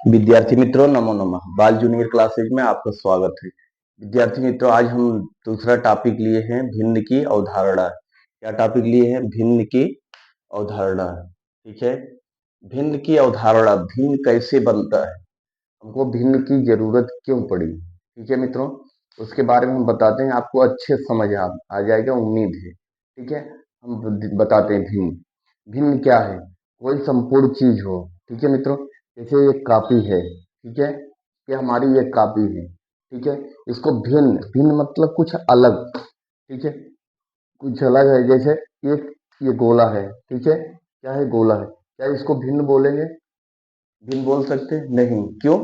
विद्यार्थी मित्रों नमो नमः। बाल जूनियर क्लासेज में आपका स्वागत है। विद्यार्थी मित्रों, आज हम दूसरा टॉपिक लिए हैं भिन्न की अवधारणा। क्या टॉपिक लिए हैं? भिन्न की अवधारणा। ठीक है, भिन्न की अवधारणा, भिन्न कैसे बनता है, हमको भिन्न की जरूरत क्यों पड़ी। ठीक है मित्रों, उसके बारे में हम बताते हैं, आपको अच्छे समझ आ जाएगा, उम्मीद है। ठीक है, हम बताते हैं भिन्न। भिन्न क्या है? कोई संपूर्ण चीज हो। ठीक है मित्रों, जैसे एक कॉपी है। ठीक है, ये हमारी एक कॉपी है। ठीक है, इसको भिन्न, भिन्न मतलब कुछ अलग। ठीक है, कुछ अलग है। जैसे एक ये गोला है। ठीक है, क्या है? गोला है। क्या इसको भिन्न बोलेंगे? भिन्न बोल सकते हैं? नहीं। क्यों?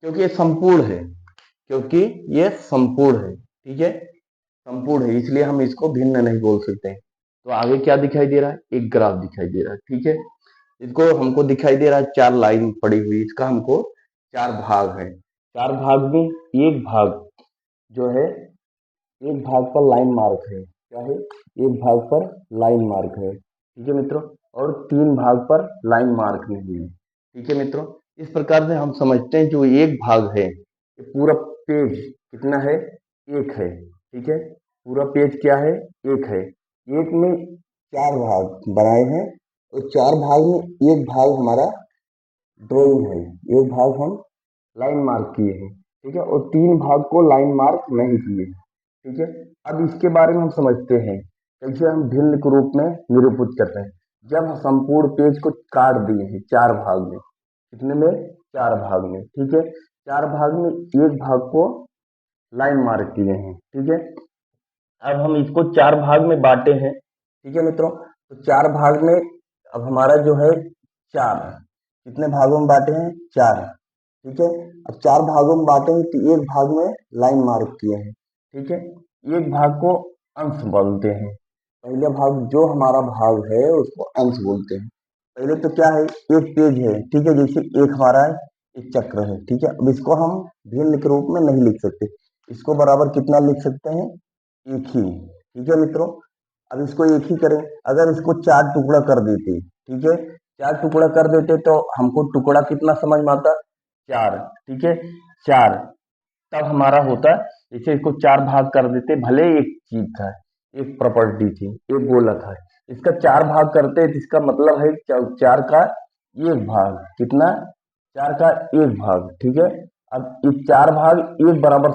क्योंकि ये संपूर्ण है। क्योंकि ये संपूर्ण है। ठीक है, संपूर्ण है, इसलिए हम इसको भिन्न नहीं बोल सकते हैं। तो आगे क्या दिखाई दे रहा है? एक ग्राफ दिखाई दे रहा है। ठीक है, इसको हमको दिखाई दे रहा है, चार लाइन पड़ी हुई, इसका हमको चार भाग है। चार भाग में एक भाग जो है, एक भाग पर लाइन मार्क है। क्या है? एक भाग पर लाइन मार्क है। ठीक है मित्रों, और तीन भाग पर लाइन मार्क नहीं है। ठीक है मित्रों, इस प्रकार से हम समझते हैं जो एक भाग है, ये पूरा पेज कितना है? एक है। ठीक है, पूरा पेज क्या है? एक है। एक में चार भाग बनाए हैं, और चार भाग में एक भाग हमारा ड्राइंग है। एक भाग हम लाइन मार्क किए हैं। ठीक है, और तीन भाग को लाइन मार्क नहीं किए। ठीक है, अब इसके बारे में हम समझते हैं कैसे हम भिन्न के रूप में निरूपित करते हैं। जब हम संपूर्ण पेज को काट दिए हैं चार भाग में, कितने में? चार भाग में। ठीक है, चार भाग में एक भाग को लाइन मार्क किए हैं। ठीक है, अब हम इसको चार भाग में बांटे हैं। ठीक है मित्रों, तो चार भाग में अब हमारा जो है चार, कितने भागों में बांटे हैं? चार। ठीक है, अब चार भागों में बांटे हैं, तो एक भाग में लाइन मार्क किए हैं। ठीक है, एक भाग को अंश बोलते हैं। पहले भाग जो हमारा भाग है उसको अंश बोलते हैं। पहले तो क्या है? एक पेज है। ठीक है, जैसे एक हमारा एक चक्र है। ठीक है, अब इसको हम भिन्न के रूप में नहीं लिख सकते, इसको बराबर कितना लिख सकते हैं? एक ही। ठीक है मित्रों, अब इसको एक ही करें। अगर इसको चार टुकड़ा कर देते, ठीक है, चार टुकड़ा कर देते तो हमको टुकड़ा कितना समझ में आता? चार। ठीक है, चार, तब हमारा होता, जैसे इसको चार भाग कर देते, भले एक चीज था, एक प्रॉपर्टी थी, एक गोला था, इसका चार भाग करते तो इसका मतलब है चार का एक भाग। कितना? चार का एक भाग। ठीक है, अब इस चार भाग एक बराबर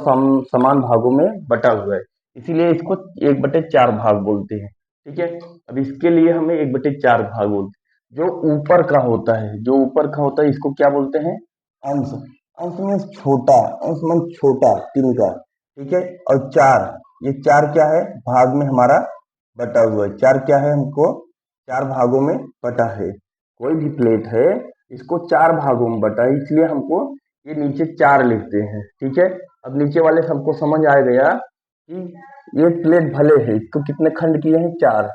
समान भागों में बटा हुआ है, इसीलिए इसको एक बटे चार भाग बोलते हैं। ठीक है, अब इसके लिए हमें एक बटे चार भाग बोलते हैं। जो ऊपर का होता है, जो ऊपर का होता है, इसको क्या बोलते हैं? अंश। अंश में छोटा, अंश में छोटा तिनका। ठीक है, और चार, ये चार क्या है? भाग में हमारा बटा हुआ है। चार क्या है? हमको चार भागों में बटा है। कोई भी प्लेट है, इसको चार भागों में बटा है, इसलिए हमको ये नीचे चार लिखते हैं। ठीक है, अब नीचे वाले से हमको समझ आ गया कि ये प्लेट भले है, इसको कितने खंड किए हैं? चार,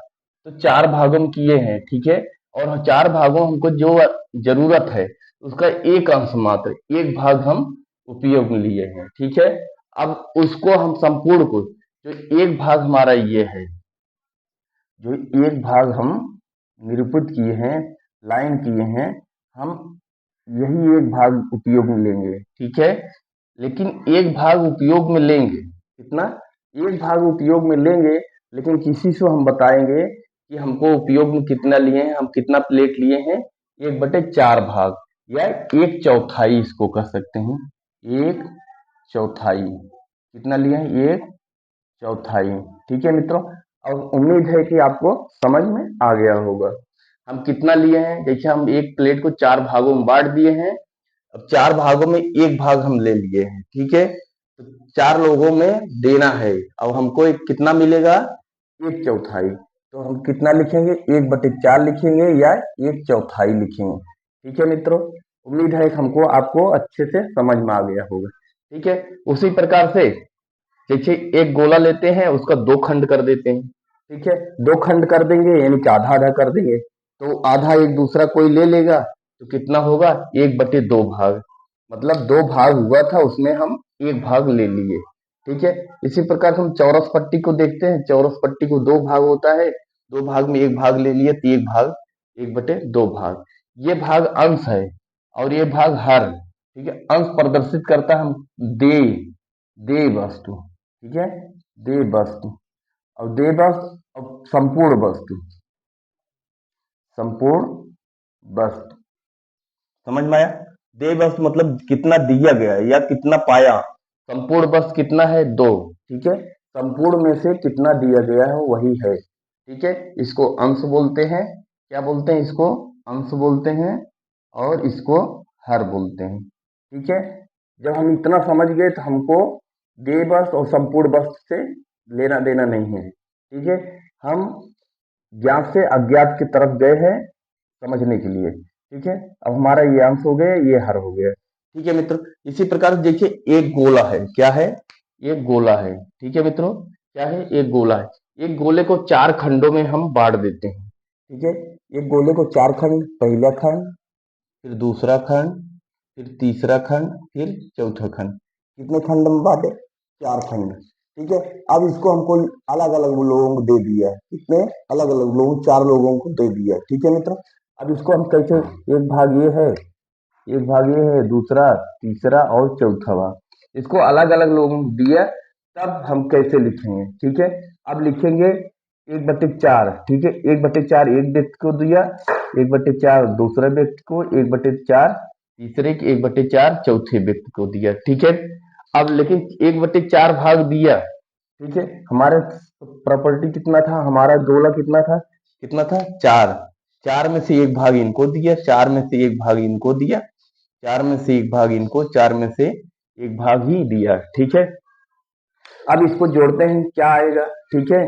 तो चार भागों में किए हैं। ठीक है, और चार भागों हमको जो जरूरत है उसका एक अंश मात्र, एक भाग हम उपयोग में लिए हैं। ठीक है, अब उसको हम संपूर्ण को, जो एक भाग हमारा ये है, जो एक भाग हम निरूपित किए हैं, लाइन किए हैं, हम यही एक भाग उपयोग में लेंगे। ठीक है, लेकिन एक भाग उपयोग में लेंगे, कितना? एक भाग उपयोग में लेंगे, लेकिन किसी से हम बताएंगे कि हमको उपयोग में कितना लिए हैं, हम कितना प्लेट लिए हैं? एक बटे चार भाग, या एक चौथाई इसको कह सकते हैं। एक चौथाई कितना लिए हैं? एक चौथाई। ठीक है मित्रों, और उम्मीद है कि आपको समझ में आ गया होगा। हम कितना लिए हैं? जैसे हम एक प्लेट को चार भागों में बांट दिए हैं, अब चार भागों में एक भाग हम ले लिए हैं। ठीक है, तो चार लोगों में देना है, अब हमको एक कितना मिलेगा? एक चौथाई। तो हम कितना लिखेंगे? एक बटे चार लिखेंगे या एक चौथाई लिखेंगे। ठीक है मित्रों, उम्मीद है कि हमको आपको अच्छे से समझ में आ गया होगा। ठीक है, उसी प्रकार से जैसे एक गोला लेते हैं, उसका दो खंड कर देते हैं। ठीक है, दो खंड कर देंगे, यानी कि आधा आधा कर देंगे, तो आधा एक दूसरा कोई ले लेगा, तो कितना होगा? एक बटे दो भाग, मतलब दो भाग हुआ था, उसमें हम एक भाग ले लिए। ठीक है, इसी प्रकार हम चौरस पट्टी को देखते हैं। चौरस पट्टी को दो भाग होता है, दो भाग में एक भाग ले लिए, तो एक भाग, एक बटे दो भाग। ये भाग अंश है और ये भाग हर, ठीक है। अंश प्रदर्शित करता है हम दे, दे वस्तु, ठीक है, दे वस्तु, और दे वस्तु और संपूर्ण वस्तु, संपूर्ण वस्तु, समझ में आया। दे वस्तु मतलब कितना दिया गया है या कितना पाया। संपूर्ण वस्तु कितना है, दो, ठीक है। संपूर्ण में से कितना दिया गया है वही है, ठीक है। इसको अंश बोलते हैं, क्या बोलते हैं इसको, अंश बोलते हैं, और इसको हर बोलते हैं, ठीक है। जब हम इतना समझ गए तो हमको दे वस्तु और संपूर्ण वस्तु से लेना देना नहीं है, ठीक है। हम ज्ञात से अज्ञात की तरफ गए हैं समझने के लिए, ठीक है। अब हमारा ये अंश हो गया, ये हर हो गया, ठीक है मित्र। इसी प्रकार से देखिए एक गोला है, क्या है, एक गोला है, ठीक है मित्रों, क्या है, एक गोला है। एक गोले को चार खंडों में हम बांट देते हैं, ठीक है। एक गोले को चार खंड, पहला खंड, फिर दूसरा खंड, फिर तीसरा खंड, फिर चौथा खंड। कितने खंड में बांटे, चार खंड, ठीक है। अब इसको हमको अलग अलग लोगों को दे दिया है, कितने अलग अलग लोगों, चार लोगों को दे दिया, ठीक है मित्र। अब इसको हम कैसे, एक भाग ये है, एक भाग ये है, दूसरा, तीसरा और चौथा भाग, इसको अलग अलग लोगों को दिया, तब हम कैसे लिखेंगे, ठीक है। अब लिखेंगे 1/4, ठीक है। 1/4 एक व्यक्ति को दिया, 1/4 दूसरे व्यक्ति को, 1/4 तीसरे की, 1/4 चौथे व्यक्ति को दिया, ठीक है। अब लेकिन 1/4 भाग दिया, ठीक है। हमारे प्रॉपर्टी कितना था, हमारा गोला कितना था, चार। चार में से एक भाग इनको दिया, चार में से एक भाग इनको दिया, चार में से एक भाग इनको, चार में से एक भाग ही दिया, ठीक है। अब इसको जोड़ते हैं, क्या आएगा, ठीक है।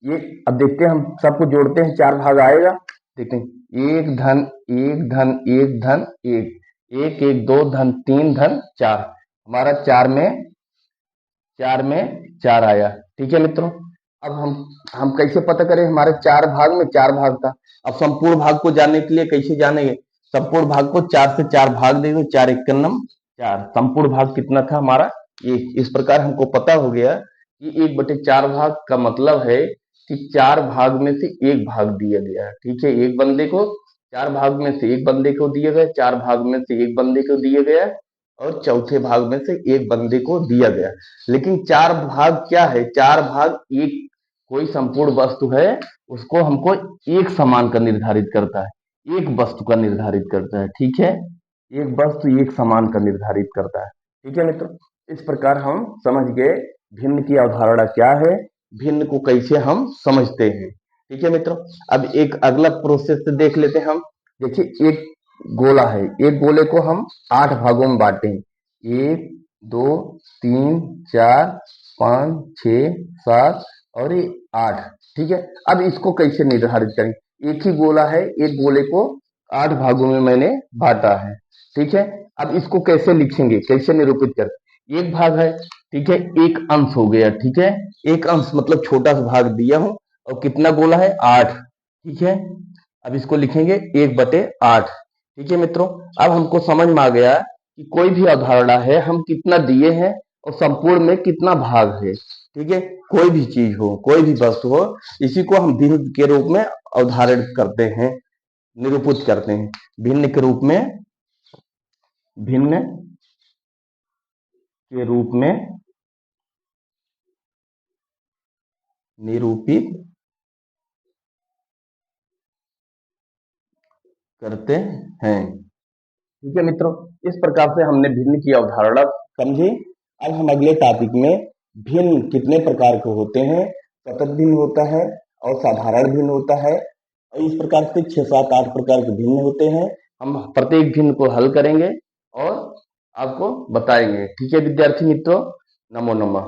ये अब देखते हैं, हम सबको जोड़ते हैं, चार भाग आएगा, देखते हैं। एक धन एक धन एक धन एक, एक एक दो धन तीन धन चार, हमारा चार में चार आया, ठीक है मित्रों। अब हम कैसे पता करें, हमारे चार भाग में चार भाग था। अब संपूर्ण भाग को जानने के लिए कैसे जानेंगे, संपूर्ण भाग को चार से चार भाग देंगे, चार इक्कनम चार, संपूर्ण भाग कितना था हमारा एक। इस प्रकार हमको पता हो गया कि 1/4 भाग का मतलब है कि चार भाग में से एक भाग दिया गया है, ठीक है। एक बंदे को चार भाग में से एक बंदे को दिया गया, चार भाग में से एक बंदे को दिया गया, और चौथे भाग में से एक बंदे को दिया गया। लेकिन चार भाग क्या है, चार भाग एक, कोई संपूर्ण वस्तु है उसको हमको एक समान का निर्धारित करता है, एक वस्तु का निर्धारित करता है, ठीक है। एक वस्तु एक समान का निर्धारित करता है, ठीक है मित्रों। इस प्रकार हम समझ गए भिन्न की अवधारणा क्या है, भिन्न को कैसे हम समझते हैं, ठीक है मित्रों। अब एक अगला प्रोसेस देख लेते हैं हम। देखिए एक गोला है, एक गोले को हम 8 भागों में बांटे हैं, 1 2 3 4 5 6 7 और ये 8, ठीक है। अब इसको कैसे निर्धारित करें, एक ही गोला है, एक गोले को 8 भागों में मैंने बांटा है, ठीक है। अब इसको कैसे लिखेंगे, कैसे निरूपित करें, एक भाग है, ठीक है, एक अंश हो गया, ठीक है। एक अंश मतलब छोटा सा भाग दिया हूं, और कितना गोला है, 8, ठीक है। अब इसको लिखेंगे 1/8, ठीक है मित्रों। अब हमको समझ में आ गया कि कोई भी अवधारणा है, हम कितना दिए हैं और संपूर्ण में कितना भाग है, ठीक है। कोई भी चीज हो, कोई भी वस्तु हो, इसी को हम भिन्न के रूप में अवधारण करते हैं, निरूपित करते हैं, भिन्न के रूप में, भिन्न के रूप में निरूपित करते हैं, ठीक है मित्रों। इस प्रकार से हमने भिन्न की अवधारणा समझी। अब हम अगले टॉपिक में भिन्न कितने प्रकार के होते हैं, सतत भिन्न होता है और साधारण भिन्न होता है, और इस प्रकार से 6 7 8 प्रकार के भिन्न होते हैं। हम प्रत्येक भिन्न को हल करेंगे और आपको बताएंगे, ठीक है विद्यार्थी मित्रों। नमो नमः।